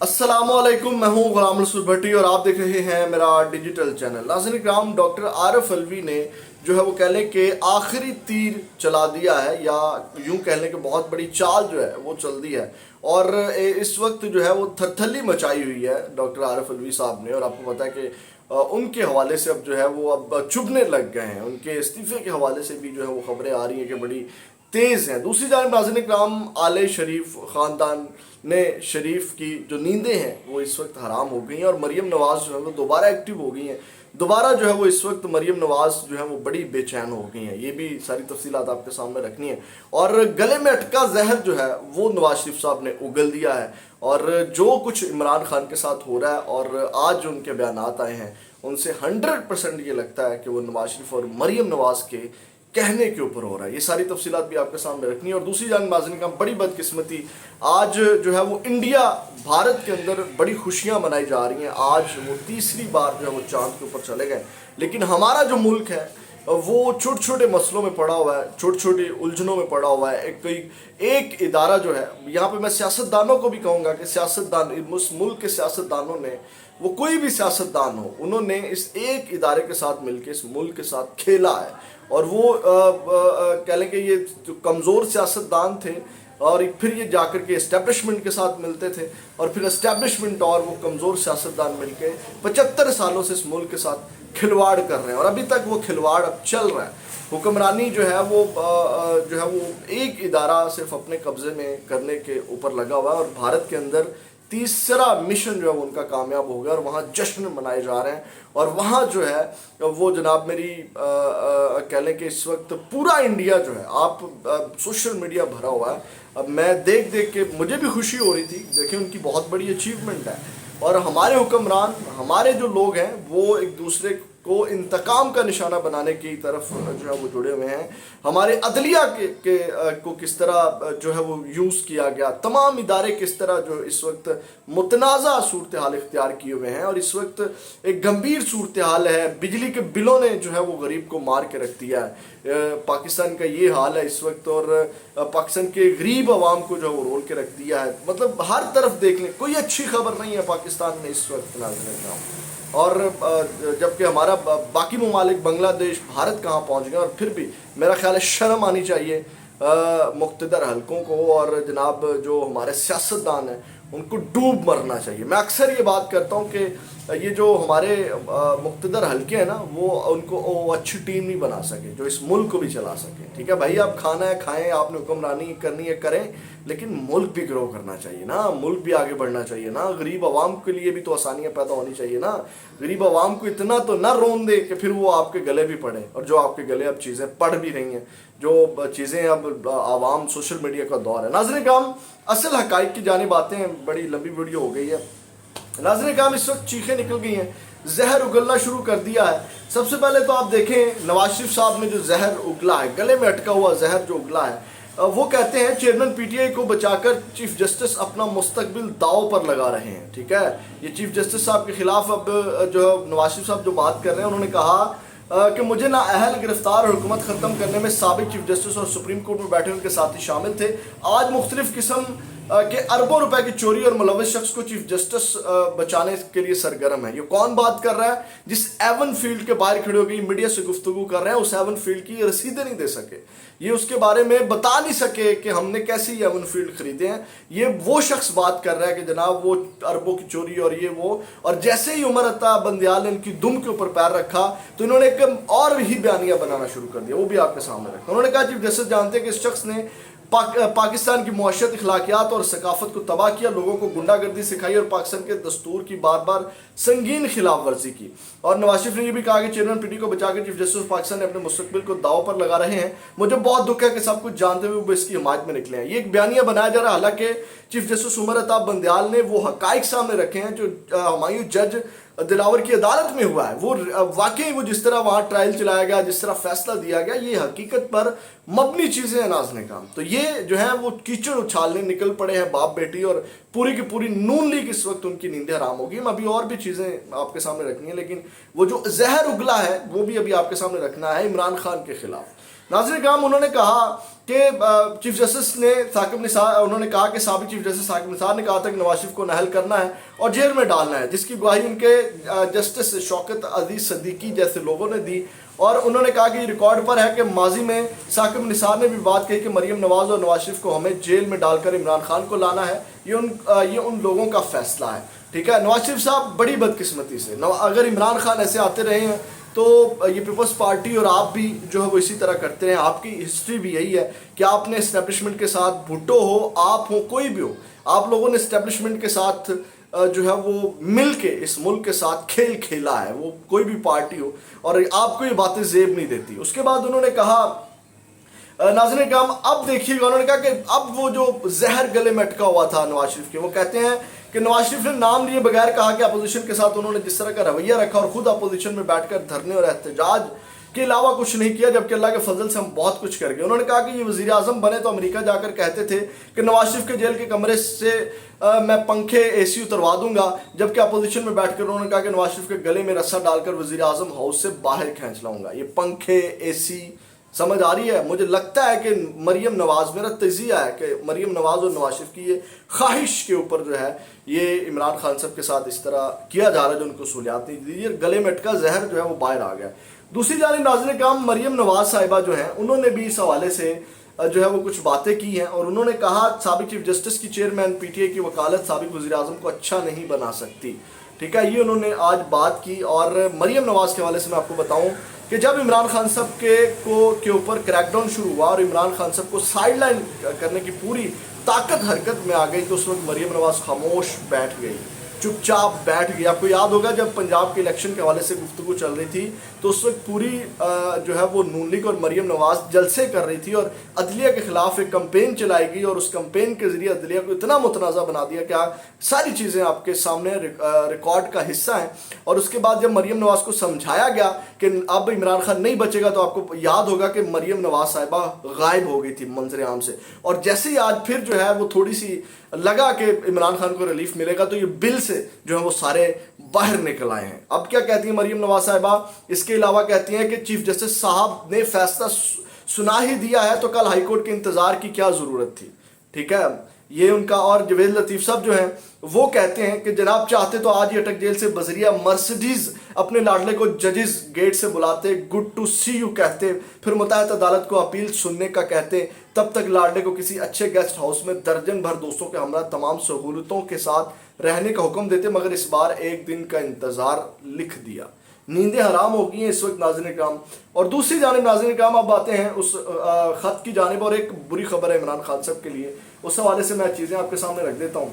السلام علیکم، میں ہوں غلام رسول بھٹی اور آپ دیکھ رہے ہیں میرا ڈیجیٹل چینل۔ ناظرین کرام، ڈاکٹر عارف علوی نے جو ہے وہ کہہ لیں کہ آخری تیر چلا دیا ہے، یا یوں کہہ لیں کہ بہت بڑی چال جو ہے وہ چل دی ہے، اور اس وقت جو ہے وہ تھتھلی مچائی ہوئی ہے ڈاکٹر عارف علوی صاحب نے۔ اور آپ کو پتہ ہے کہ ان کے حوالے سے اب جو ہے وہ اب چبھنے لگ گئے ہیں، ان کے استعفے کے حوالے سے بھی جو ہے وہ خبریں آ رہی ہیں کہ بڑی تیز ہیں۔ دوسری جانب ناظرین کرام، آل شریف خاندان نے شریف کی جو نیندیں ہیں وہ اس وقت حرام ہو گئی ہیں، اور مریم نواز جو ہے وہ دوبارہ ایکٹیو ہو گئی ہیں۔ دوبارہ جو ہے وہ اس وقت مریم نواز جو ہے وہ بڑی بے چین ہو گئی ہیں۔ یہ بھی ساری تفصیلات آپ کے سامنے رکھنی ہے۔ اور گلے میں اٹکا زہر جو ہے وہ نواز شریف صاحب نے اگل دیا ہے، اور جو کچھ عمران خان کے ساتھ ہو رہا ہے اور آج جو ان کے بیانات آئے ہیں ان سے 100% یہ لگتا ہے کہ وہ نواز شریف اور مریم نواز کے کہنے کے اوپر ہو رہا ہے۔ یہ ساری تفصیلات بھی آپ کے سامنے رکھنی ہے۔ اور دوسری جانب ناظرین کا بڑی بدقسمتی، آج جو ہے وہ انڈیا بھارت کے اندر بڑی خوشیاں منائی جا رہی ہیں۔ آج وہ تیسری بار جو ہے وہ چاند کے اوپر چلے گئے، لیکن ہمارا جو ملک ہے وہ چھوٹے چھوٹے مسئلوں میں پڑا ہوا ہے، چھوٹی چھوٹی الجھنوں میں پڑا ہوا ہے۔ ایک ادارہ جو ہے، یہاں پہ میں سیاستدانوں کو بھی کہوں گا کہ سیاستدان، اس ملک کے سیاستدانوں نے، وہ کوئی بھی سیاستدان ہو، انہوں نے اس ایک ادارے کے ساتھ مل کے اس ملک کے ساتھ کھیلا ہے، اور وہ کہہ لیں کہ یہ جو کمزور سیاستدان تھے، اور پھر یہ جا کر کے اسٹیبلشمنٹ کے ساتھ ملتے تھے، اور پھر اسٹیبلشمنٹ اور وہ کمزور سیاستدان مل کے 75 سالوں سے اس ملک کے ساتھ کھلواڑ کر رہے ہیں، اور ابھی تک وہ کھلواڑ اب چل رہا ہے۔ حکمرانی جو ہے وہ ایک ادارہ صرف اپنے قبضے میں کرنے کے اوپر لگا ہوا ہے، اور بھارت کے اندر تیسرا مشن جو ہے ان کا کامیاب ہو گیا، اور وہاں جشن منائے جا رہے ہیں، اور وہاں جو ہے وہ جناب میری کہہ لیں کہ اس وقت پورا انڈیا جو ہے، آپ سوشل میڈیا بھرا ہوا ہے۔ اب میں دیکھ کے مجھے بھی خوشی ہو رہی تھی، دیکھیں ان کی بہت بڑی اچیومنٹ ہے، اور ہمارے حکمران، ہمارے جو لوگ ہیں وہ ایک دوسرے کو انتقام کا نشانہ بنانے کی طرف جو ہے وہ جڑے ہوئے ہیں۔ ہمارے عدلیہ کو کس طرح جو ہے وہ یوز کیا گیا، تمام ادارے کس طرح جو اس وقت متنازع صورتحال اختیار کیے ہوئے ہیں، اور اس وقت ایک گمبھیر صورتحال ہے۔ بجلی کے بلوں نے جو ہے وہ غریب کو مار کے رکھ دیا ہے۔ پاکستان کا یہ حال ہے اس وقت، اور پاکستان کے غریب عوام کو جو ہے وہ رول کے رکھ دیا ہے۔ مطلب ہر طرف دیکھ لیں، کوئی اچھی خبر نہیں ہے پاکستان میں اس وقت ناظرین کرام۔ اور جبکہ ہمارا باقی ممالک بنگلہ دیش، بھارت کہاں پہنچ گئے، اور پھر بھی میرا خیال ہے شرم آنی چاہیے مقتدر حلقوں کو، اور جناب جو ہمارے سیاستدان ہیں ان کو ڈوب مرنا چاہیے۔ میں اکثر یہ بات کرتا ہوں کہ یہ جو ہمارے مقتدر حلقے ہیں نا، ان کو اچھی ٹیم نہیں بنا سکے جو اس ملک کو بھی چلا سکے۔ ٹھیک ہے بھائی، آپ کھانا ہے کھائیں، آپ نے حکمرانی کرنی ہے کریں، لیکن ملک بھی گرو کرنا چاہیے نا، ملک بھی آگے بڑھنا چاہیے نا، غریب عوام کے لیے بھی تو آسانیاں پیدا ہونی چاہیے نا۔ غریب عوام کو اتنا تو نہ رون دے کہ پھر وہ آپ کے گلے بھی پڑے، اور جو آپ کے گلے اب چیزیں پڑ بھی رہی ہیں، جو چیزیں اب عوام سوشل میڈیا کا دور ہے۔ ناظرین کرام، اصل حقائق کی جانب آتے ہیں، بڑی لمبی ویڈیو ہو گئی ہے۔ ناظرین کرام، اس وقت چیخیں نکل گئی ہیں، زہر اگلنا شروع کر دیا ہے۔ سب سے پہلے تو آپ دیکھیں نواز شریف صاحب نے جو زہر اگلا ہے، گلے میں اٹکا ہوا زہر جو اگلا ہے، وہ کہتے ہیں چیئرمین پی ٹی آئی کو بچا کر چیف جسٹس اپنا مستقبل داؤ پر لگا رہے ہیں۔ ٹھیک ہے، یہ چیف جسٹس صاحب کے خلاف اب جو نواز شریف صاحب جو بات کر رہے ہیں، انہوں نے کہا کہ مجھے نااہل گرفتار اور حکومت ختم کرنے میں سابق چیف جسٹس اور سپریم کورٹ میں بیٹھے ان کے ساتھی شامل تھے۔ آج مختلف قسم کہ اربوں روپے کی چوری اور ملوث شخص کو چیف جسٹس بچانے کے لیے سرگرم ہے۔ یہ کون بات کر رہا ہے؟ جس ایون فیلڈ کے باہر کھڑے ہو گئی میڈیا سے گفتگو کر رہے ہیں، اس ایون فیلڈ کی رسیدیں نہیں دے سکے، یہ اس کے بارے میں بتا نہیں سکے کہ ہم نے کیسے یہ ایون فیلڈ خریدے ہیں۔ یہ وہ شخص بات کر رہا ہے کہ جناب وہ اربوں کی چوری اور یہ وہ، اور جیسے ہی عمر عطا بندیال نے ان کی دم کے اوپر پیر رکھا تو انہوں نے ایک اور ہی بیانیہ بنانا شروع کر دیا، وہ بھی آپ کے سامنے رکھا۔ انہوں نے کہا چیف جسٹس جانتے ہیں کہ اس شخص نے پاکستان کی معاشرت، اخلاقیات اور ثقافت کو تباہ کیا، لوگوں کو گنڈا گردی سکھائی اور پاکستان کے دستور کی بار بار سنگین خلاف ورزی کی۔ اور نواز شریف نے یہ بھی کہا کہ چیئرمین پی ٹی کو بچا کے چیف جسٹس پاکستان نے اپنے مستقبل کو داؤ پر لگا رہے ہیں۔ مجھے بہت دکھ ہے کہ سب کچھ جانتے ہوئے وہ اس کی حمایت میں نکلے ہیں۔ یہ ایک بیانیہ بنایا جا رہا ہے، حالانکہ چیف جسٹس عمر عطا بندیال نے وہ حقائق سامنے رکھے ہیں جو ہمایوں جج دلاور کی عدالت میں ہوا ہے۔ وہ واقعی وہ جس طرح وہاں ٹرائل چلایا گیا، جس طرح فیصلہ دیا گیا، یہ حقیقت پر مبنی چیزیں ہیں ناظرین کرام۔ تو یہ جو ہے وہ کیچڑ اچھالنے نکل پڑے ہیں باپ بیٹی، اور پوری کی پوری نون لیگ اس وقت ان کی نیندیں حرام ہوگی۔ میں ابھی اور بھی چیزیں آپ کے سامنے رکھنی ہیں، لیکن وہ جو زہر اگلا ہے وہ بھی ابھی آپ کے سامنے رکھنا ہے عمران خان کے خلاف۔ ناظرین کرام، انہوں نے کہا کہ چیف جسٹس نے ثاقب نثار، انہوں نے کہا کہ سابق چیف جسٹس ثاقب نثار نے کہا تھا کہ نواز شریف کو نااہل کرنا ہے اور جیل میں ڈالنا ہے، جس کی گواہی ان کے جسٹس شوکت عزیز صدیقی جیسے لوگوں نے دی، اور انہوں نے کہا کہ یہ ریکارڈ پر ہے کہ ماضی میں ثاقب نثار نے بھی بات کہی کہ مریم نواز اور نواز شریف کو ہمیں جیل میں ڈال کر عمران خان کو لانا ہے، یہ ان لوگوں کا فیصلہ ہے، ٹھیک ہے۔ نواز شریف صاحب بڑی بدقسمتی سے، اگر عمران خان ایسے آتے رہے ہیں تو یہ پیپلز پارٹی اور آپ بھی جو ہے وہ اسی طرح کرتے ہیں، آپ کی ہسٹری بھی یہی ہے کہ آپ نے اسٹیبلشمنٹ کے ساتھ، بھٹو ہو، آپ ہو، کوئی بھی ہو، آپ لوگوں نے اسٹیبلشمنٹ کے ساتھ جو ہے وہ مل کے اس ملک کے ساتھ کھیل کھیلا ہے، وہ کوئی بھی پارٹی ہو، اور آپ کو یہ باتیں زیب نہیں دیتی۔ اس کے بعد انہوں نے کہا، ناظرین کرام اب دیکھیے گا، انہوں نے کہا کہ اب وہ جو زہر گلے میں اٹکا ہوا تھا نواز شریف کے، وہ کہتے ہیں کہ نواز شریف نے نام لیے بغیر کہا کہ اپوزیشن کے ساتھ انہوں نے جس طرح کا رویہ رکھا اور خود اپوزیشن میں بیٹھ کر دھرنے اور احتجاج کے علاوہ کچھ نہیں کیا، جبکہ اللہ کے فضل سے ہم بہت کچھ کر گئے۔ انہوں نے کہا کہ یہ وزیر اعظم بنے تو امریکہ جا کر کہتے تھے کہ نواز شریف کے جیل کے کمرے سے میں پنکھے اے سی اتروا دوں گا، جبکہ اپوزیشن میں بیٹھ کر انہوں نے کہا کہ نواز شریف کے گلے میں رسا ڈال کر وزیر اعظم ہاؤس سے باہر کھینچ لاؤں گا۔ یہ پنکھے، اے سی، سمجھ آ رہی ہے؟ مجھے لگتا ہے کہ مریم نواز، میرا تجزیہ ہے کہ مریم نواز اور نواز شریف کی یہ خواہش کے اوپر جو ہے یہ عمران خان صاحب کے ساتھ اس طرح کیا جا رہا ہے، جو ان کو سہولیات نہیں دی، یہ گلے میں اٹکا زہر جو ہے وہ باہر آ گیا۔ دوسری جانب ناظرین کرام، مریم نواز صاحبہ جو ہیں انہوں نے بھی اس حوالے سے جو ہے وہ کچھ باتیں کی ہیں، اور انہوں نے کہا سابق چیف جسٹس کی چیئرمین پی ٹی آئی کی وکالت سابق وزیر اعظم کو اچھا نہیں بنا سکتی، ٹھیک ہے، یہ انہوں نے آج بات کی۔ اور مریم نواز کے حوالے سے میں آپ کو بتاؤں کہ جب عمران خان صاحب کے اوپر کریک ڈاؤن شروع ہوا اور عمران خان صاحب کو سائیڈ لائن کرنے کی پوری طاقت حرکت میں آ گئی، تو اس وقت مریم نواز خاموش بیٹھ گئی، چپ چاپ بیٹھ گئی۔ آپ کو یاد ہوگا جب پنجاب کے الیکشن کے حوالے سے گفتگو چل رہی تھی تو اس وقت پوری جو ہے وہ نون لیگ اور مریم نواز جلسے کر رہی تھی اور عدلیہ کے خلاف ایک کمپین چلائی گئی، اور اس کمپین کے ذریعے عدلیہ کو اتنا متنازع بنا دیا کہ ساری چیزیں آپ کے سامنے ریکارڈ کا حصہ ہیں۔ اور اس کے بعد جب مریم نواز کو سمجھایا گیا کہ اب عمران خان نہیں بچے گا، تو آپ کو یاد ہوگا کہ مریم نواز صاحبہ غائب ہو گئی تھی منظر عام سے، اور جیسے ہی آج پھر جو ہے وہ تھوڑی سی لگا کہ عمران خان کو ریلیف ملے گا، تو یہ بل سے جو ہے وہ سارے باہر نکل آئے ہیں۔ اب کیا کہتی ہیں مریم نواز صاحبہ؟ اس کے علاوہ کہتی ہیں کہ چیف جسٹس صاحب نے فیصلہ سنا ہی دیا ہے تو کل ہائی کورٹ کے انتظار کی کیا ضرورت تھی، ٹھیک ہے، یہ ان کا۔ اور جوید لطیف صاحب جو ہیں وہ کہتے ہیں کہ جناب چاہتے تو آج یہ اٹک جیل سے بذریعہ مرسڈیز اپنے لاڈلے کو ججز گیٹ سے بلاتے، گڈ ٹو سی یو کہتے، پھر متحد عدالت کو اپیل سننے کا کہتے، تب تک لاڈلے کو کسی اچھے گیسٹ ہاؤس میں درجن بھر دوستوں کے ہمراہ تمام سہولتوں کے ساتھ رہنے کا حکم دیتے، مگر اس بار ایک دن کا انتظار لکھ دیا۔ نیندیں حرام ہو گئی ہیں اس وقت ناظرین کرام۔ اور دوسری جانب ناظرین کرام اب آتے ہیں اس خط کی جانب، اور ایک بری خبر ہے عمران خان صاحب کے لیے، اس حوالے سے میں چیزیں آپ کے سامنے رکھ دیتا ہوں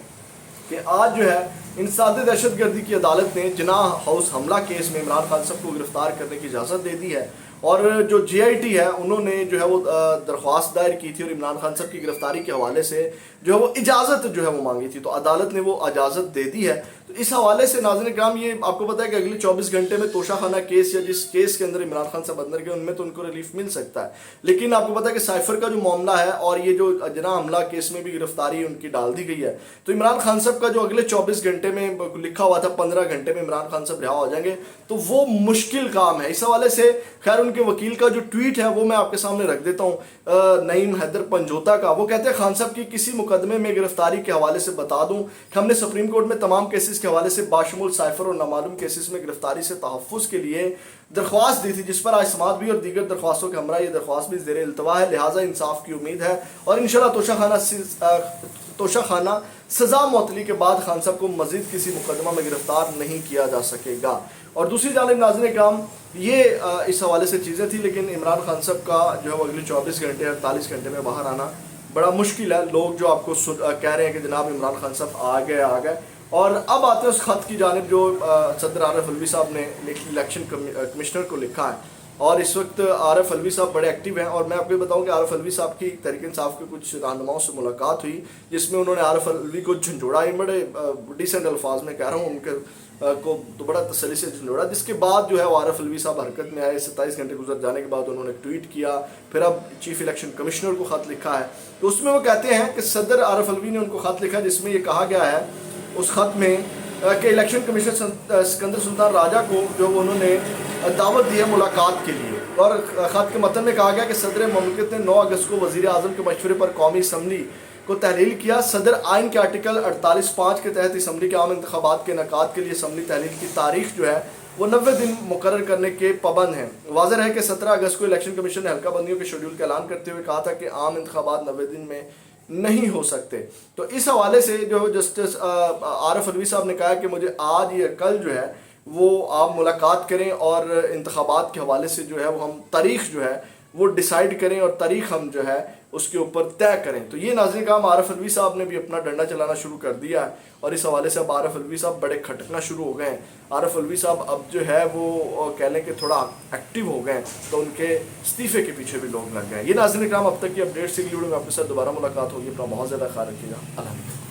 کہ آج جو ہے انسداد دہشت گردی کی عدالت نے جناح ہاؤس حملہ کیس میں عمران خان صاحب کو گرفتار کرنے کی اجازت دے دی ہے، اور جو جے آئی ٹی ہے انہوں نے جو ہے وہ درخواست دائر کی تھی اور عمران خان صاحب کی گرفتاری کے حوالے سے جو ہے وہ اجازت جو ہے وہ مانگی تھی، تو عدالت نے وہ اجازت دے دی ہے۔ تو اس حوالے سے ناظرین کرام یہ آپ کو پتہ ہے کہ اگلے 24 گھنٹے میں توشہ خانہ کیس یا جس کیس کے اندر عمران خان صاحب اندر گئے ان میں تو ان کو ریلیف مل سکتا ہے، لیکن آپ کو پتہ ہے کہ سائفر کا جو معاملہ ہے اور یہ جو جناح حملہ کیس میں بھی گرفتاری ان کی ڈال دی گئی ہے، تو عمران خان صاحب کا جو اگلے 24 گھنٹے میں لکھا ہوا تھا 15 گھنٹے میں عمران خان صاحب رہا ہو جائیں گے، تو وہ مشکل کام ہے۔ اس حوالے سے خیر ان کے وکیل کا جو ٹویٹ ہے وہ میں آپ کے سامنے رکھ دیتا ہوں، نعیم حیدر پنجوتا کا۔ وہ کہتے ہیں خان صاحب کی کسی مقدمے میں گرفتاری کے حوالے سے بتا دوں کہ ہم نے سپریم کورٹ میں تمام کیسز کے حوالے سے باشمول سائفر اور نامعلوم کیسز میں گرفتاری سے تحفظ کے لیے درخواست دی تھی، جس پر آج سماعت بھی اور دیگر درخواستوں کے ہمراہ یہ درخواست بھی زیر التوا ہے، لہٰذا انصاف کی امید ہے اور انشاءاللہ توشہ خانہ سزا معطلی کے بعد خان صاحب کو مزید کسی مقدمہ میں گرفتار نہیں کیا جا سکے گا۔ اور دوسری جانب ناظرین کرام یہ اس حوالے سے چیزیں تھیں، لیکن عمران خان صاحب کا جو ہے وہ اگلے 24 گھنٹے 48 گھنٹے میں باہر آنا بڑا مشکل ہے۔ لوگ جو آپ کو کہہ رہے ہیں کہ جناب عمران خان صاحب آ گئے۔ اور اب آتے ہیں اس خط کی جانب جو صدر عارف علوی صاحب نے الیکشن کمشنر کو لکھا ہے، اور اس وقت عارف علوی صاحب بڑے ایکٹیو ہیں، اور میں آپ کو بتاؤں کہ عارف علوی صاحب کی تحریک انصاف کے کچھ رہنماؤں سے ملاقات ہوئی جس میں انہوں نے عارف علوی کو جھنجھوڑا، بڑے ڈیسنٹ الفاظ میں کہہ رہا ہوں، ان کے کو تو بڑا تسلی سے جھنجھوڑا، جس کے بعد جو ہے وہ عارف علوی صاحب حرکت میں آئے۔ 27 گھنٹے گزر جانے کے بعد انہوں نے ٹویٹ کیا، پھر اب چیف الیکشن کمشنر کو خط لکھا ہے، تو اس میں وہ کہتے ہیں کہ صدر عارف علوی نے ان کو خط لکھا جس میں یہ کہا گیا ہے اس خط میں کہ الیکشن کمشنر سکندر سلطان راجہ کو جو انہوں نے دعوت دی ہے ملاقات کے لیے، اور خط کے متن میں کہا گیا کہ صدر مملکت نے 9 اگست کو وزیر اعظم کے مشورے پر قومی اسمبلی کو تحلیل کیا. صدر آئین کے آرٹیکل 48(5) کے تحت اسمبلی کے عام انتخابات کے انعقاد کے لیے اسمبلی تحلیل کی تاریخ جو ہے وہ 90 دن مقرر کرنے کے پابند ہیں. واضح ہے کہ 17 اگست کو الیکشن کمیشن نے حلقہ بندیوں کے شیڈول کا اعلان کرتے ہوئے کہا تھا کہ عام انتخابات 90 دن میں نہیں ہو سکتے. تو اس حوالے سے جو جسٹس عارف الوی صاحب نے کہا کہ مجھے آج یا کل جو ہے وہ آپ ملاقات کریں اور انتخابات کے حوالے سے جو ہے وہ ہم تاریخ جو ہے وہ ڈیسائیڈ کریں اور تاریخ ہم جو ہے اس کے اوپر طے کریں. تو یہ ناظرین کام عارف الوی صاحب نے بھی اپنا ڈنڈا چلانا شروع کر دیا ہے اور اس حوالے سے اب عارف الوی صاحب بڑے کھٹکنا شروع ہو گئے ہیں. عارف الوی صاحب اب جو ہے وہ کہہ لیں کہ تھوڑا ایکٹیو ہو گئے ہیں تو ان کے استعفے کے پیچھے بھی لوگ لگ گئے ہیں. یہ ناظرین کرام اب تک کی اپڈیٹ سے اگلی ویڈیو میں آپ کے ساتھ دوبارہ ملاقات ہوگی. اپنا بہت زیادہ خیال رکھیے گا. اللہ حافظ.